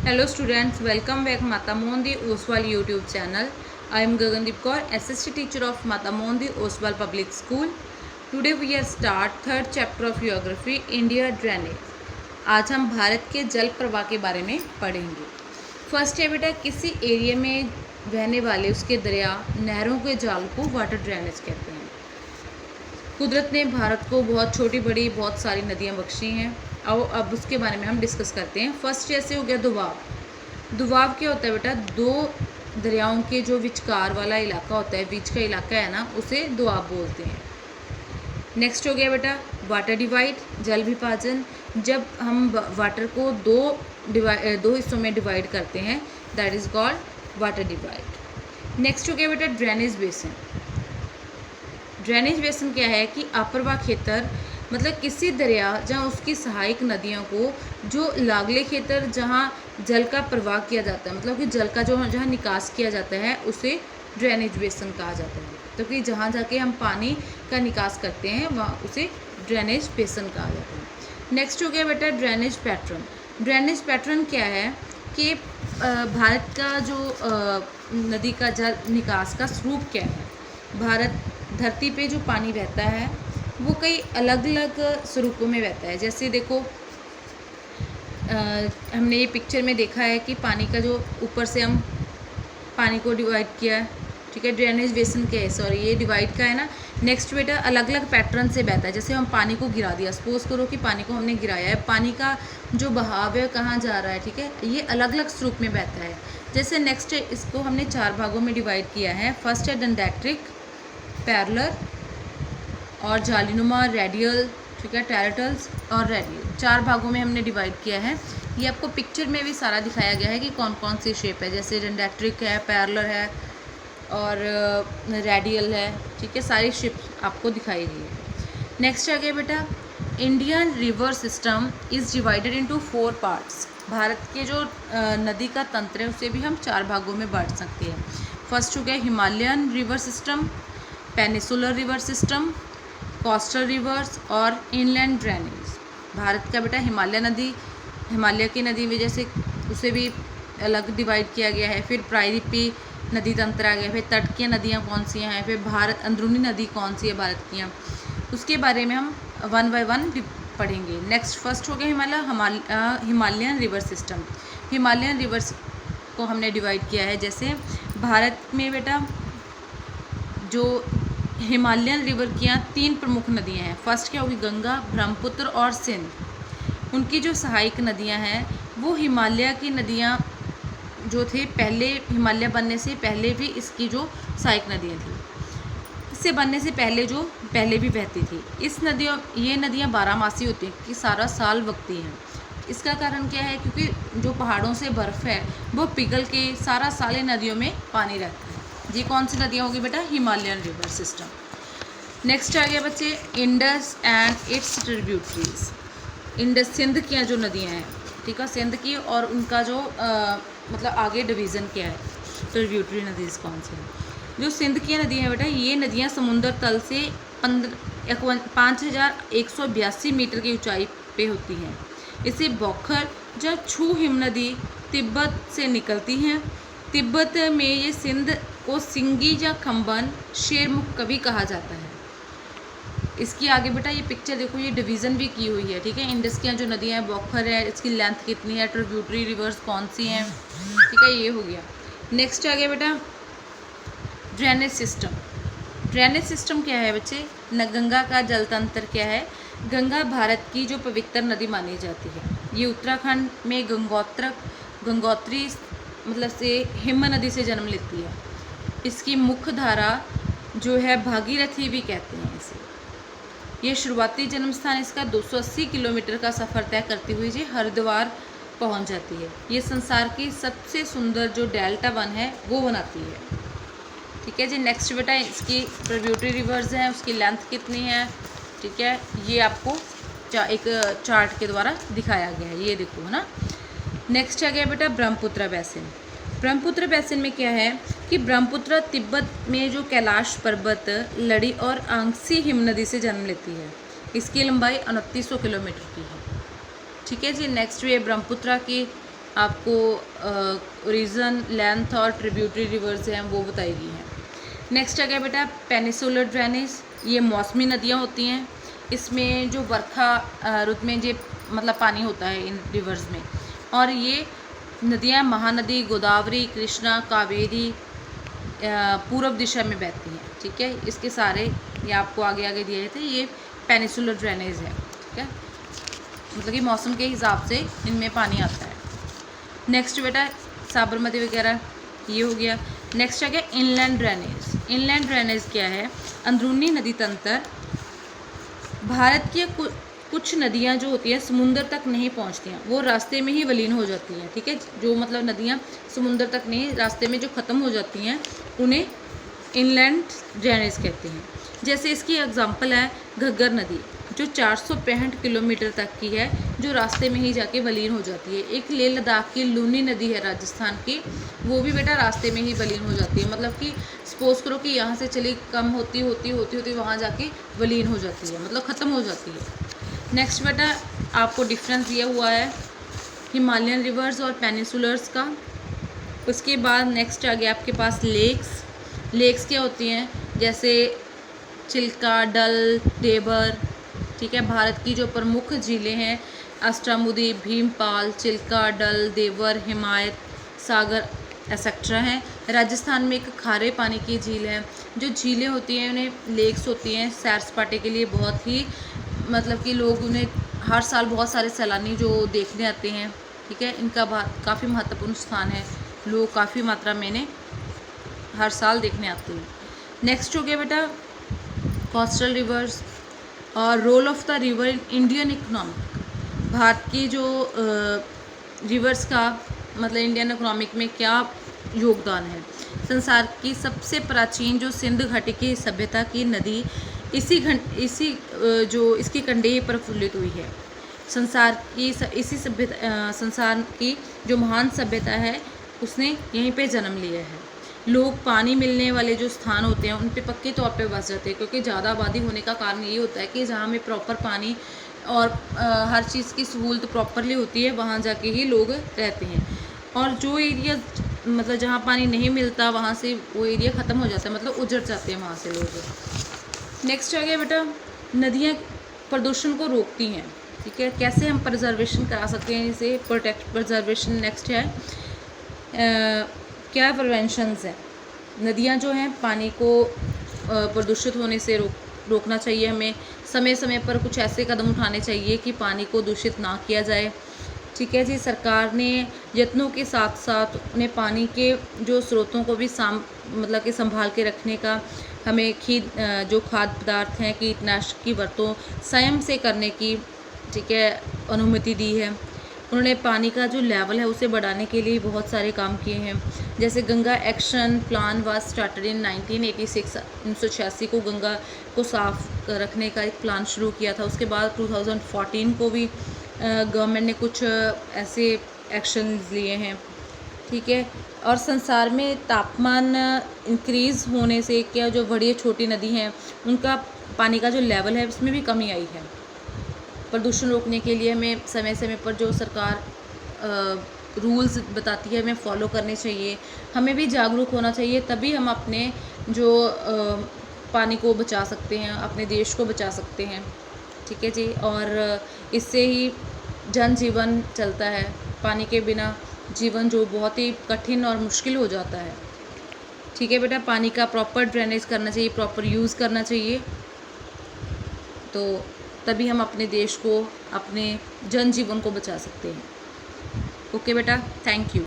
Hello students, welcome back Mata Mondi Oswal YouTube channel. I am Gagandeep Kaur, SST teacher of Mata Mondi Oswal Public School. Today we are start third chapter of geography India drainage. आज हम भारत के जल प्रवाह के बारे में पढ़ेंगे। First है बेटा, किसी एरिया में बहने वाले उसके दरिया नहरों के जाल को वाटर ड्रेनेज कहते हैं। कुदरत ने भारत को बहुत छोटी बड़ी बहुत सारी नदियाँ बख्शी हैं और अब उसके बारे में हम डिस्कस करते हैं। फर्स्ट जैसे हो गया दुआब। दुआब क्या होता है बेटा, दो दरियाओं के जो विचकार वाला इलाका होता है, बीच का इलाका है ना, उसे दुआब बोलते हैं। नेक्स्ट हो गया बेटा वाटर डिवाइड, जल विभाजन। जब हम वाटर को दो हिस्सों में डिवाइड करते हैं, that is called water divide. Next हो गया बेटा ड्रेनेज बेसिन। ड्रेनेज बेसिन क्या है कि अप्रवाह क्षेत्र, मतलब किसी दरिया जहाँ उसकी सहायक नदियों को जो लागले क्षेत्र जहाँ जल का प्रवाह किया जाता है, मतलब कि जल का जो जहाँ निकास किया जाता है उसे ड्रेनेज बेसिन कहा जाता है। तो कि जहाँ जाके हम पानी का निकास करते हैं वहाँ उसे ड्रेनेज बेसिन कहा जाता है। नेक्स्ट हो गया बेटा ड्रेनेज पैटर्न। ड्रेनेज पैटर्न क्या है कि भारत का जो नदी का जल निकास का स्वरूप क्या है। भारत धरती पे जो पानी बहता है वो कई अलग अलग स्वरूपों में बहता है। जैसे देखो हमने ये पिक्चर में देखा है कि पानी का जो ऊपर से हम पानी को डिवाइड किया है, ठीक है। ड्रेनेज बेसिन क्या है, सॉरी ये डिवाइड का है ना। नेक्स्ट बेटा अलग अलग पैटर्न से बहता है। जैसे हम पानी को गिरा दिया, सपोज करो कि पानी को हमने गिराया है, पानी का जो बहाव है कहाँ जा रहा है, ठीक है, ये अलग अलग स्वरूप में बहता है। जैसे नेक्स्ट इसको हमने 4 भागों में डिवाइड किया है। फर्स्ट है डेंडेट्रिक, पैरेलल और जालीनुमा, रेडियल, ठीक है, टेरेटल्स और रेडियल। 4 भागों में हमने डिवाइड किया है। ये आपको पिक्चर में भी सारा दिखाया गया है कि कौन कौन सी शेप है। जैसे डेंडेट्रिक है, पैरेलल है और रेडियल है, ठीक है, सारी शेप आपको दिखाई गई है। नेक्स्ट आ गया बेटा Indian river system is divided into 4 parts. Bharat के जो नदी का तंत्र है उसे भी हम 4 भागों में बांट सकते हैं। फर्स्ट हो गया Himalayan river system, peninsular river system, coastal rivers और इनलैंड ड्रेनेज। भारत का बेटा हिमालय की नदी वजह से उसे भी अलग डिवाइड किया गया है। फिर प्रायद्वीपीय नदी तंत्र आ गया, फिर तट की नदियाँ कौन सी हैं, फिर भारत अंदरूनी नदी कौन सी है भारत की, उसके बारे में हम 1 बाय 1 पढ़ेंगे। नेक्स्ट फर्स्ट हो गया Himalayan river system. Himalayan reverse को हमने डिवाइड किया है। जैसे भारत में बेटा जो हिमालयन रिवर की 3 प्रमुख नदियां हैं। फर्स्ट क्या होगी, गंगा, ब्रह्मपुत्र और सिंध। उनकी जो सहायक नदियां हैं वो हिमालय की नदियां जो थे, पहले हिमालय बनने से पहले भी इसकी जो सहायक नदियां थी, इससे बनने से पहले भी बहती थी। ये नदियां 12मासी होती हैं कि सारा साल बहती हैं। इसका कारण क्या है, क्योंकि जो पहाड़ों से बर्फ़ है वो पिघल के सारा साल इन नदियों में पानी रहता है। ये कौन सी नदियाँ होगी बेटा, हिमालयन रिवर सिस्टम। नेक्स्ट आ गया बच्चे Indus and its tributaries. Indus Sindh की जो नदियाँ हैं, ठीक है, सिंध की, और उनका जो मतलब आगे डिवीज़न क्या है, ट्रिब्यूटरी नदीज कौन सी है। जो सिंध की नदियाँ हैं बेटा, ये नदियाँ समुद्र तल से 5182 मीटर की ऊंचाई पे होती हैं। इसे बौखर या छू हिम नदी तिब्बत से निकलती हैं। तिब्बत में ये सिंध को सिंगी या खम्बन शेरमुख कभी कहा जाता है। इसकी आगे बेटा ये पिक्चर देखो, ये डिवीज़न भी की हुई है, ठीक है। इंडस की जो नदियाँ हैं, बौखर है, इसकी लेंथ कितनी है, ट्रिब्यूटरी रिवर्स कौन सी हैं, ठीक है, ये हो गया। नेक्स्ट आ गया बेटा ड्रेनेज सिस्टम। ड्रेनेज सिस्टम क्या है बच्चे, गंगा का जल तंत्र क्या है। गंगा भारत की जो पवित्र नदी मानी जाती है। ये उत्तराखंड में गंगोत्री मतलब से हिम नदी से जन्म लेती है। इसकी मुख्य धारा जो है भागीरथी भी कहते हैं इसे। ये शुरुआती जन्म स्थान इसका 280 किलोमीटर का सफ़र तय करती हुई जी हरिद्वार पहुंच जाती है। ये संसार की सबसे सुंदर जो डेल्टा वन है वो बनाती है, ठीक है जी। नेक्स्ट बेटा इसकी ट्रिब्यूटरी रिवर्स हैं, उसकी लेंथ कितनी है, ठीक है, ये आपको एक चार्ट के द्वारा दिखाया गया है, ये देखो, है ना। नेक्स्ट आ गया बेटा ब्रह्मपुत्र बैसिन। ब्रह्मपुत्र बैसिन में क्या है कि ब्रह्मपुत्र तिब्बत में जो कैलाश पर्वत लड़ी और आंगसी हिम नदी से जन्म लेती है। इसकी लंबाई 2900 किलोमीटर की है, ठीक है जी। नेक्स्ट ये ब्रह्मपुत्र की आपको रीज़न, लेंथ और ट्रिब्यूटरी रिवर्स हैं वो बताई गई हैं। नेक्स्ट आ गया बेटा पेनिसुलर ड्रेनेज। ये मौसमी नदियाँ होती हैं, इसमें जो बरखा रुत में जो मतलब पानी होता है इन रिवर्स में, और ये नदियाँ महानदी, गोदावरी, कृष्णा, कावेरी पूर्व दिशा में बहती हैं। ठीक है, इसके सारे ये आपको आगे आगे दिए थे, ये पेनिसुलर ड्रेनेज है। ठीक है, मतलब कि मौसम के हिसाब से इनमें पानी आता है। नेक्स्ट बेटा साबरमती वगैरह ये हो गया। नेक्स्ट आ गया इनलैंड ड्रेनेज। इनलैंड ड्रेनेज क्या है? अंदरूनी नदी तंत्र। भारत की कुछ नदियाँ जो होती हैं समुंदर तक नहीं पहुँचती हैं, वो रास्ते में ही विलीन हो जाती हैं। ठीक है, जो मतलब नदियाँ समुंदर तक नहीं, रास्ते में जो ख़त्म हो जाती हैं उन्हें इनलैंड ड्रेनेज कहते हैं। जैसे इसकी एग्जांपल है घग्गर नदी, जो 465 किलोमीटर तक की है, जो रास्ते में ही जाके विलीन हो जाती है। एक लेह लद्दाख की लूनी नदी है राजस्थान की, वो भी बेटा रास्ते में ही विलीन हो जाती है। मतलब कि सपोज करो कि यहाँ से चली कम होती होती होती होती वहाँ जाके विलीन हो जाती है, मतलब ख़त्म हो जाती है। नेक्स्ट बेटा आपको डिफरेंस दिया हुआ है हिमालयन रिवर्स और पेनिसुलर्स का। उसके बाद नेक्स्ट आ गया आपके पास लेक्स। लेक्स क्या होती हैं? जैसे चिल्का, डल, देवर। ठीक है, भारत की जो प्रमुख झीलें हैं अष्टामुदी, भीमपाल, चिल्का, डल, देवर, हिमायत सागर एक्सेट्रा हैं। राजस्थान में एक खारे पानी की झील है। जो झीलें होती हैं उन्हें लेक्स होती हैं, सैर सपाटे के लिए बहुत ही मतलब कि लोग उन्हें हर साल बहुत सारे सैलानी जो देखने आते हैं। ठीक है, इनका काफ़ी महत्वपूर्ण स्थान है, लोग काफ़ी मात्रा में इन्हें हर साल देखने आते हैं। नेक्स्ट हो गया बेटा कोस्टल रिवर्स और role of the river in Indian economic. Bharat की जो रिवर्स का मतलब इंडियन इकोनॉमिक में क्या योगदान है? संसार की सबसे प्राचीन जो सिंधु घाटी की सभ्यता की नदी इसकी कंडेह पर प्रफुल्लित हुई है। संसार की जो महान सभ्यता है उसने यहीं पे जन्म लिया है। लोग पानी मिलने वाले जो स्थान होते हैं उन पे पक्के तौर पे बस जाते हैं, क्योंकि ज़्यादा आबादी होने का कारण ये होता है कि जहाँ में प्रॉपर पानी और हर चीज़ की सहूलत प्रॉपरली होती है वहाँ जाके ही लोग रहते हैं। और जो एरिया मतलब जहाँ पानी नहीं मिलता वहाँ से वो एरिया ख़त्म हो जाता है, मतलब उजड़ जाते हैं वहाँ से लोग। नेक्स्ट आ गया बेटा नदियाँ प्रदूषण को रोकती हैं। ठीक है, कैसे हम प्रिजर्वेशन करा सकते हैं इसे प्रिजर्वेशन। नेक्स्ट है क्या प्रिवेंशंस हैं? नदियाँ जो हैं पानी को प्रदूषित होने से रोकना चाहिए। हमें समय समय पर कुछ ऐसे कदम उठाने चाहिए कि पानी को दूषित ना किया जाए। ठीक है जी, सरकार ने यत्नों के साथ साथ उन्हें पानी के जो स्रोतों को भी मतलब कि संभाल के रखने का हमें जो खाद्य पदार्थ हैं कीटनाशक की वरतों स्वयं से करने की ठीक है अनुमति दी है। उन्होंने पानी का जो लेवल है उसे बढ़ाने के लिए बहुत सारे काम किए हैं। जैसे Ganga action plan was started in 1986। 1986 को गंगा को साफ रखने का एक प्लान शुरू किया था। उसके बाद 2014 को भी गवर्नमेंट ने कुछ ऐसे एक्शन लिए हैं। ठीक है, और संसार में तापमान इंक्रीज़ होने से क्या जो बड़ी छोटी नदी हैं उनका पानी का जो लेवल है उसमें भी कमी आई है। प्रदूषण रोकने के लिए हमें समय समय पर जो सरकार रूल्स बताती है हमें फॉलो करने चाहिए। हमें भी जागरूक होना चाहिए, तभी हम अपने जो पानी को बचा सकते हैं, अपने देश को बचा सकते हैं। ठीक है जी, और इससे ही जनजीवन चलता है। पानी के बिना जीवन जो बहुत ही कठिन और मुश्किल हो जाता है। ठीक है बेटा, पानी का प्रॉपर ड्रेनेज करना चाहिए, प्रॉपर यूज़ करना चाहिए, तो तभी हम अपने देश को अपने जनजीवन को बचा सकते हैं। ओके बेटा, थैंक यू।